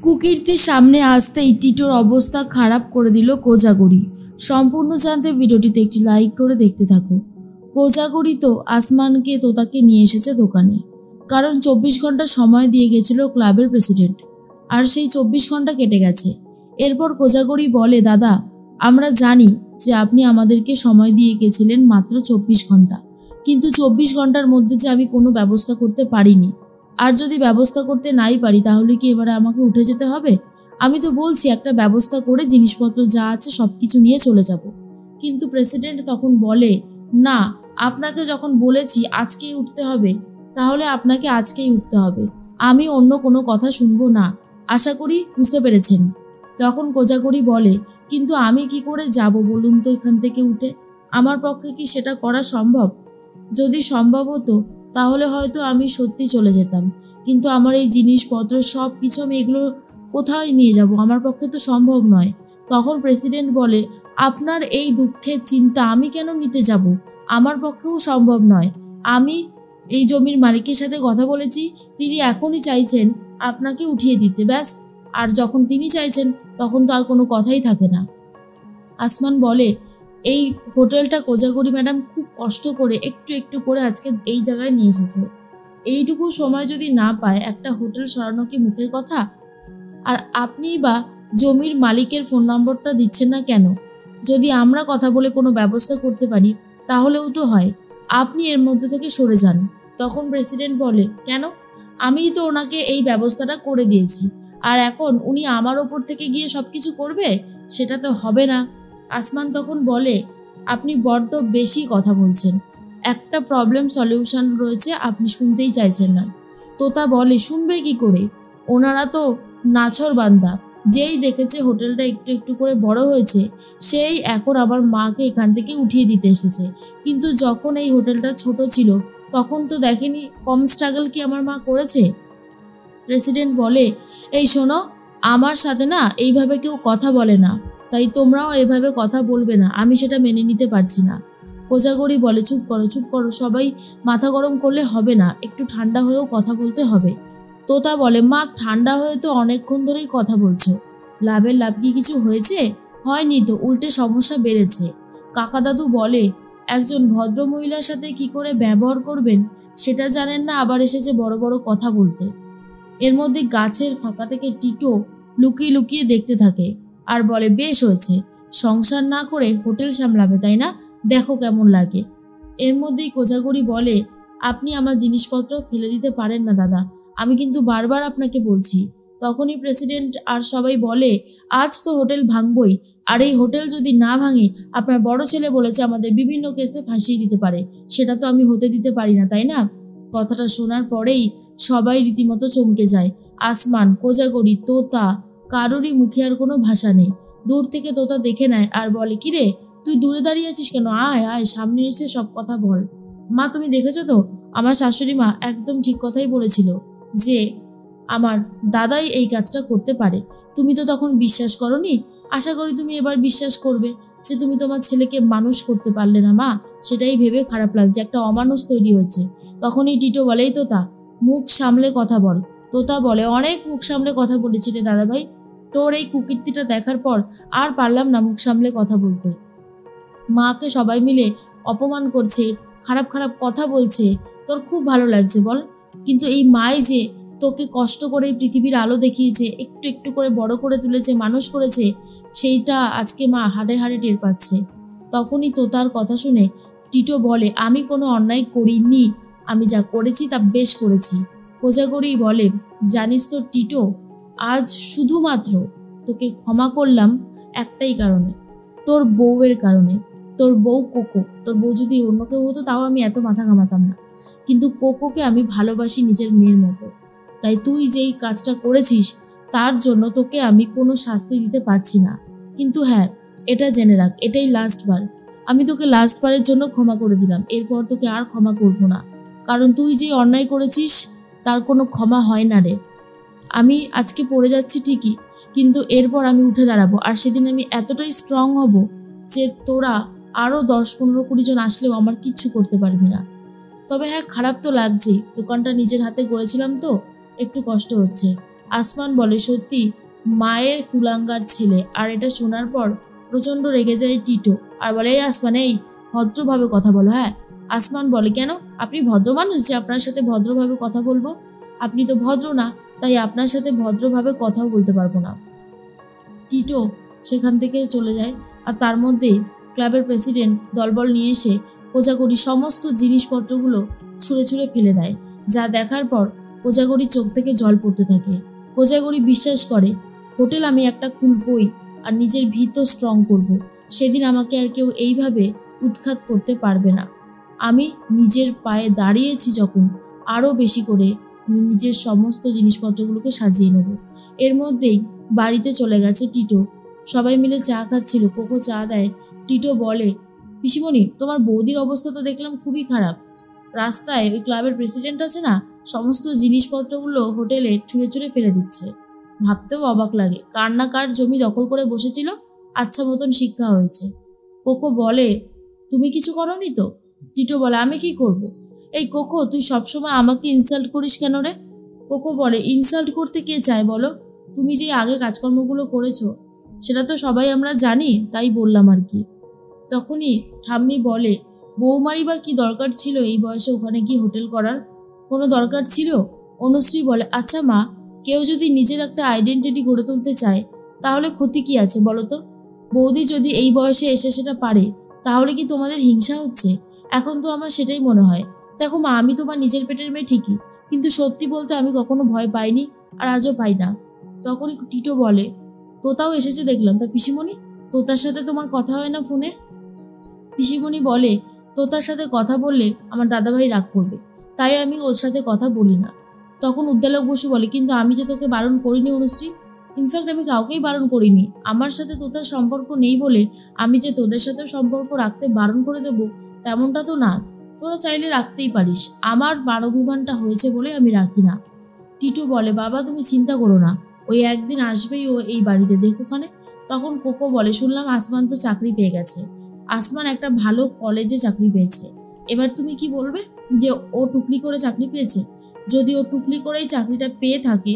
কুকীর্তির সামনে আসতেই টিটোর অবস্থা খারাপ করে দিল কোজাগরি। সম্পূর্ণ জানতে ভিডিওটিতে একটি লাইক করে দেখতে থাকো। কোজাগরি তো আসমানকে তোতাকে নিয়ে এসেছে দোকানে, কারণ 24 ঘন্টা সময় দিয়ে গেছিল ক্লাবের প্রেসিডেন্ট, আর সেই 24 ঘন্টা কেটে গেছে। এরপর কোজাগরি বলে, দাদা আমরা জানি যে আপনি আমাদেরকে সময় দিয়ে গেছিলেন মাত্র 24 ঘন্টা, কিন্তু 24 ঘন্টার মধ্যে যে আমি কোনো ব্যবস্থা করতে পারিনি, আর যদি ব্যবস্থা করতে নাই পারি তাহলে কি এবারে আমাকে উঠে যেতে হবে? আমি তো বলছি একটা ব্যবস্থা করে জিনিসপত্র যা আছে সব কিছু নিয়ে চলে যাব। কিন্তু প্রেসিডেন্ট তখন বলে, না, আপনাকে যখন বলেছি আজকেই উঠতে হবে তাহলে আপনাকে আজকেই উঠতে হবে, আমি অন্য কোনো কথা শুনবো না। আশা করি বুঝতে পেরেছেন। তখন কোজাগরি বলে, কিন্তু আমি কি করে যাব বলুন তো এখান থেকে উঠে? আমার পক্ষে কি সেটা করা সম্ভব? যদি সম্ভব হতো তাহলে হয়তো আমি সত্যি চলে যেতাম, কিন্তু আমার এই জিনিসপত্র সব কিছু আমি এগুলো কোথায় নিয়ে যাব? আমার পক্ষে তো সম্ভব নয়। তখন প্রেসিডেন্ট বলে, আপনার এই দুঃখের চিন্তা আমি কেন নিতে যাব? আমার পক্ষেও সম্ভব নয়। আমি এই জমির মালিকের সাথে কথা বলেছি, তিনি এখনই চাইছেন আপনাকে উঠিয়ে দিতে, ব্যাস। আর যখন তিনি চাইছেন তখন তো আর কোনো কথাই থাকে না। আসমান বলে, এই হোটেলটা কোজাগরি ম্যাডাম খুব কষ্ট করে একটু একটু করে আজকে এই জায়গায় নিয়ে এসেছে। এইটুকু সময় যদি না পায় একটা হোটেল সরানো কি মুখের কথা? আর আপনি বা জমির মালিকের ফোন নম্বরটা দিচ্ছেন না কেন? যদি আমরা কথা বলে কোনো ব্যবস্থা করতে পারি তাহলেও তো হয়। আপনি এর মধ্যে থেকে সরে যান। তখন প্রেসিডেন্ট বলে, কেন? আমিই তো ওনাকে এই ব্যবস্থাটা করে দিয়েছি, আর এখন উনি আমার ওপর থেকে গিয়ে সব কিছু করবে? সেটা তো হবে না। আসমান তখন বলে, আপনি বড্ড বেশি কথা বলছেন। একটা প্রবলেম সলিউশন রয়েছে, আপনি শুনতেই চাইছেন না। তোতা বলে, শুনবে কি করে? ওনারা তো নাছর বান্দা। যেই দেখেছে হোটেলটা একটু একটু করে বড় হয়েছে, সেই এখন আমার মাকে এখান থেকে উঠিয়ে দিতে এসেছে। কিন্তু যখন এই হোটেলটা ছোট ছিল তখন তো দেখেনি কম স্ট্রাগল কি আমার মা করেছে? প্রেসিডেন্ট বলে, এই শোনো, আমার সাথে না এইভাবে কেউ কথা বলে না, তাই তোমরাও এভাবে কথা বলবে না, আমি সেটা মেনে নিতে পারছি না। কোজাগরি বলে, চুপ করো চুপ করো, সবাই মাথা গরম করলে হবে না, একটু ঠান্ডা হয়েও কথা বলতে হবে। তোতা বলে, মা ঠান্ডা হয়ে তো অনেকক্ষণ ধরেই কথা বলছো, লাভের লাভ কি কিছু হয়েছে? হয়নি তো, উল্টে সমস্যা বেড়েছে। কাকা দাদু বলে, একজন ভদ্র মহিলার সাথে কি করে ব্যবহার করবেন সেটা জানেন না, আবার এসেছে বড় বড় কথা বলতে। এর মধ্যে গাছের ফাঁকা থেকে টিটো লুকিয়ে লুকিয়ে দেখতে থাকে আর বলে, বেশ হয়েছে, সংসার না করে হোটেল সামলাবে তাই না? দেখো কেমন লাগে। এর মধ্যেই কোজাগরি বলে, আপনি আমার জিনিসপত্র ফেলে দিতে পারেন না দাদা, আমি কিন্তু বারবার আপনাকে বলছি। তখনই প্রেসিডেন্ট আর সবাই বলে, আজ তো হোটেল ভাঙবই, আর এই হোটেল যদি না ভাঙে আপনার বড় ছেলে বলেছে আমাদের বিভিন্ন কেসে ফাঁসিয়ে দিতে পারে, সেটা তো আমি হতে দিতে পারি না, তাই না? কথাটা শোনার পরেই সবাই রীতিমতো চমকে যায়। আসমান, কোজাগরি, তোতা, কারোরই মুখে আর কোনো ভাষা নেই। দূর থেকে তোতা দেখে নেয় আর বলে, কিরে তুই দূরে দাঁড়িয়ে আছিস কেন? আয় আয়, সামনে এসে সব কথা বল। মা তুমি দেখেছো তো, আমার শাশুড়ি মা একদম ঠিক কথাই বলেছিল যে আমার দাদাই এই কাজটা করতে পারে। তুমি তো তখন বিশ্বাস করোনি, আশা করি তুমি এবার বিশ্বাস করবে যে তুমি তোমার ছেলেকে মানুষ করতে পারলে না মা, সেটাই ভেবে খারাপ লাগছে, একটা অমানুষ তৈরি হয়েছে। তখনই টিটো বলেই, তোতা মুখ সামলে কথা বল। তোতা বলে, অনেক মুখ সামলে কথা বলেছি রে দাদাভাই, তোর এই কুকীর্তিটা দেখার পর আর পারলাম না মুখ সামলে কথা বলতে। মাকে সবাই মিলে অপমান করছে, খারাপ খারাপ কথা বলছে, তোর খুব ভালো লাগছে বল? কিন্তু এই মাই যে তোকে কষ্ট করে পৃথিবীর আলো দেখিয়েছে, একটু একটু করে বড় করে তুলেছে, মানুষ করেছে, সেইটা আজকে মা হাড়ে হাড়ে টের পাচ্ছে। তখনই তোতার কথা শুনে টিটো বলে, আমি কোনো অন্যায় করিনি, আমি যা করেছি তা বেশ করেছি। কোজাগরি বলে, জানিস তো টিটো, আজ শুধুমাত্র তোকে ক্ষমা করলাম একটাই কারণে, তোর বউয়ের কারণে। তোর বউ কোকো, তোর বউ যদি অন্য কেউ হতো তাও আমি এত মাথা ঘামাতাম না, কিন্তু কোকোকে আমি ভালোবাসি নিজের মেয়ের মতো, তাই তুই যেই কাজটা করেছিস তার জন্য তোকে আমি কোনো শাস্তি দিতে পারছি না। কিন্তু হ্যাঁ, এটা জেনে রাখ, এটাই লাস্ট বার, আমি তোকে লাস্ট বারের জন্য ক্ষমা করে দিলাম, এরপর তোকে আর ক্ষমা করবো না, কারণ তুই যে অন্যায় করেছিস তার কোনো ক্ষমা হয় না রে। আমি আজকে পড়ে যাচ্ছি ঠিকই, কিন্তু এরপর আমি উঠে দাঁড়াবো, আর সেদিন আমি এতটাই স্ট্রং হব যে তোরা আরও 10-15-20 জন আসলেও আমার কিচ্ছু করতে পারবি না। তবে হ্যাঁ, খারাপ তো লাগছেই, দোকানটা নিজের হাতে গড়েছিলাম তো একটু কষ্ট হচ্ছে, আসমান বলে, সত্যি মায়ের কুলাঙ্গার ছেলে। আর এটা শোনার পর প্রচণ্ড রেগে যায় টিটো আর বলে, এই আসমান, এই ভদ্রভাবে কথা বলো। হ্যাঁ। আসমান বলে, কেন? আপনি ভদ্র মানুষ যে আপনার সাথে ভদ্রভাবে কথা বলবো? আপনি তো ভদ্র না, তাই আপনার সাথে ভদ্রভাবে কথাও বলতে পারবো না। টিটো সেখান থেকে চলে যায়। আর তার মধ্যেই ক্লাবের প্রেসিডেন্ট দলবল নিয়ে এসে কোজাগরি সমস্ত জিনিসপত্রগুলো ছুঁড়ে ছুঁড়ে ফেলে দেয়, যা দেখার পর কোজাগরির চোখ থেকে জল পড়তে থাকে। কোজাগরি বিশ্বাস করে, হোটেল আমি একটা খুলবই আর নিজের ভিত স্ট্রং করব। সেদিন আমাকে আর কেউ এইভাবে উৎখাত করতে পারবে না। আমি নিজের পায়ে দাঁড়িয়েছি যখন, আরও বেশি করে আমি নিজের সমস্ত জিনিসপত্রগুলোকে সাজিয়ে নেব। এর মধ্যেই বাড়িতে চলে গেছে টিটো। সবাই মিলে চা খাচ্ছিল। কোকো চা দেয়। টিটো বলে, পিসিমণি, তোমার বৌদির অবস্থা তো দেখলাম খুবই খারাপ। রাস্তায় ওই ক্লাবের প্রেসিডেন্ট আছে না, সমস্ত জিনিসপত্রগুলো হোটেলে ছুঁড়ে ছুঁড়ে ফেলে দিচ্ছে। ভাবতেও অবাক লাগে, কার না কার জমি দখল করে বসেছিল, আচ্ছা মতন শিক্ষা হয়েছে। কোকো বলে, তুমি কিছু করনি তো? টিটো বলে, আমি কি করব? এই কোকো, তুই সবসময় আমাকে ইনসাল্ট করিস কেন রে? কোকো বলে, ইনসাল্ট করতে কে চায় বলো? তুমি যে আগে কাজকর্মগুলো করেছো সেটা তো সবাই আমরা জানি, তাই বললাম আর কি। তখনই ঠাম্মি বলে, বৌমারি বা কি দরকার ছিল এই বয়সে ওখানে গিয়ে হোটেল করার? কোনো দরকার ছিল? অনুশ্রী বলে, আচ্ছা মা, কেউ যদি নিজের একটা আইডেন্টিটি গড়ে তুলতে চায় তাহলে ক্ষতি কি আছে বলো তো? বৌদি যদি এই বয়সে এসে সেটা পারে, তাহলে কি তোমাদের হিংসা হচ্ছে? এখন তো আমার সেটাই মনে হয়। দেখো মা, আমি তোমার নিজের পেটের মেয়ে ঠিকই, কিন্তু সত্যি বলতে আমি কখনো ভয় পাইনি আর আজও পাই না। তখনই টিটো বলে, তোতাও এসেছে দেখলাম, তা পিসিমণি, তোতার সাথে তোমার কথা হয় না ফোনে? পিসিমণি বলে, তোতার সাথে কথা বললে আমার দাদাভাই রাগ করবে, তাই আমি ওর সাথে কথা বলি না। তখন উদ্দালক বসু বলে, কিন্তু আমি যে তোকে বারণ করিনি অনুশ্রী, ইনফ্যাক্ট আমি কাউকেই বারণ করিনি। আমার সাথে তোতার সম্পর্ক নেই বলে আমি যে তোদের সাথেও সম্পর্ক রাখতে বারণ করে দেব তেমনটা তো না। তোরা চাইলে রাখতেই পারিস, আমার মানবিমানটা হয়েছে বলে আমি রাখি না। টিটো বলে, বাবা তুমি চিন্তা করো না, ওই একদিন আসবেই ও এই বাড়িতে, দেখোখানে। তখন কোকো বলে, শুনলাম আসমান তো চাকরি পেয়ে গেছে। আসমান একটা ভালো কলেজে চাকরি পেয়েছে। এবার তুমি কি বলবে যে ও টুকলি করে চাকরি পেয়েছে? যদি ও টুকলি করেই চাকরিটা পেয়ে থাকে,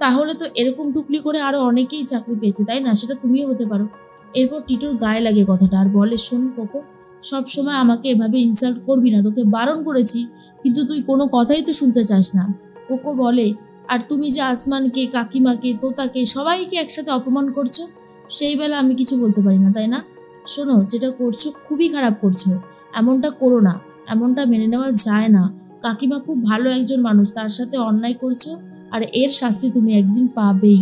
তাহলে তো এরকম টুকলি করে আরো অনেকেই চাকরি পেয়েছে, তাই না? সেটা তুমিও হতে পারো। এরপর টিটোর গায়ে লাগে কথাটা আর বলে, শোন কোকো, সব সময় আমাকে এভাবে ইনসাল্ট করবি না, তোকে বারণ করেছি, কিন্তু তুই কোনো কথাই তো শুনতে চাস না। কোকো বলে, আর তুমি যে আসমানকে, কাকিমাকে, তোতাকে, সবাইকে একসাথে অপমান করছো, সেই বেলা আমি কিছু বলতে পারি না, তাই না? শোনো, যেটা করছো খুবই খারাপ করছো, এমনটা করো না, এমনটা মেনে নেওয়া যায় না। কাকিমা খুব ভালো একজন মানুষ, তার সাথে অন্যায় করছো আর এর শাস্তি তুমি একদিন পাবেই।